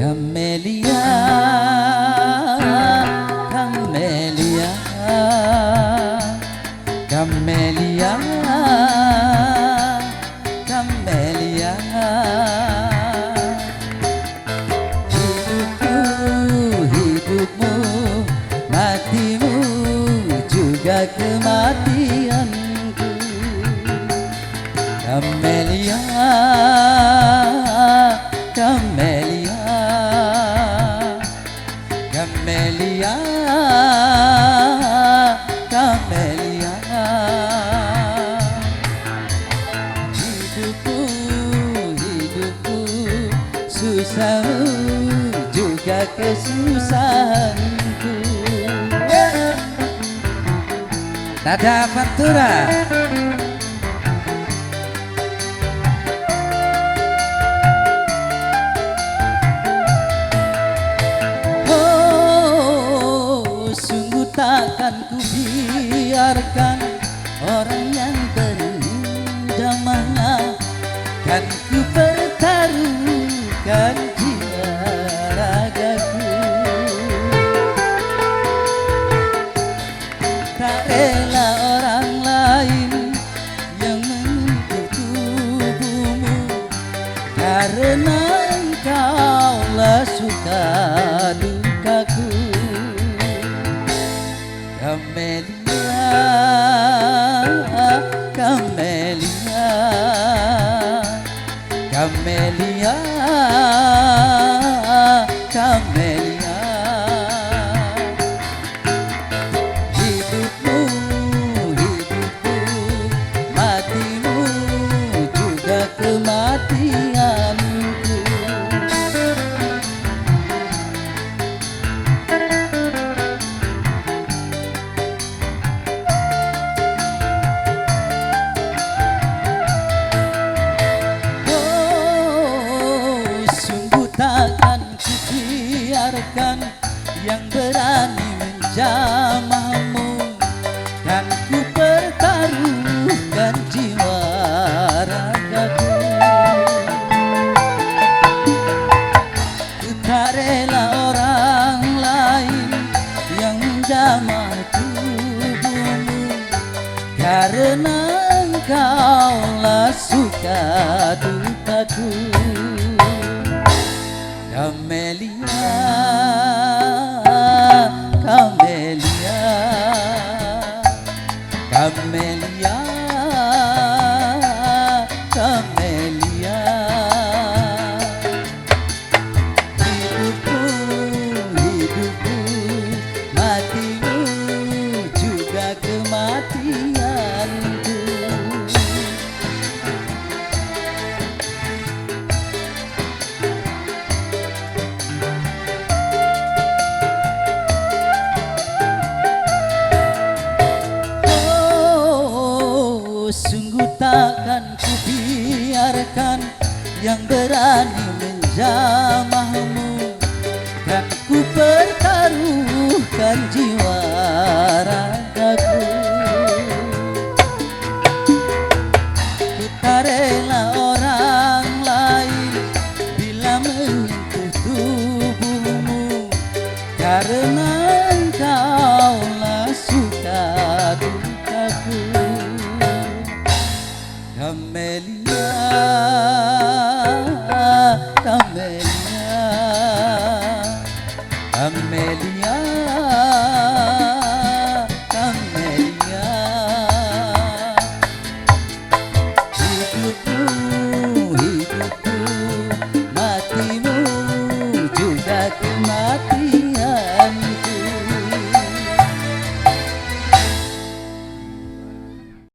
Camelia, Camelia, Camelia, Camelia. Hidupku, hidupmu, matimu juga kematianku. Camelia, Camelia, Camelia, Camelia. Hidupku, hidupku, susahmu juga kesusahanku. Nada Pantura. Takkan ku biarkan orang yang beridaman, kan ku pertaruhkan jiwa ragaku. Tak rela orang lain yang menyentuh tubuhmu, karena engkaulah suka dukaku. Camelia, Camelia, Camelia, Camelia. Hidupmu, hidupku, matimu juga kematianku. Takkan ku biarkan yang berani menjamahmu, dan ku pertaruhkan jiwa ragaku. Ku tak rela orang lain yang menjamah tubuhmu, karena engkaulah suka dukaku. Camelia, Camelia, Camelia, Camelia. Hidupku, hidupku, matimu juga kematianku. Sungguh takkan ku biarkan yang berani menjamahmu, kan ku pertaruhkan jiwa ragaku. Ku tak rela orang lain bila menyentuh tubuhmu, karena engkaulah suka dukaku. Camelia, Camelia, Camelia, Camelia. Hidupku,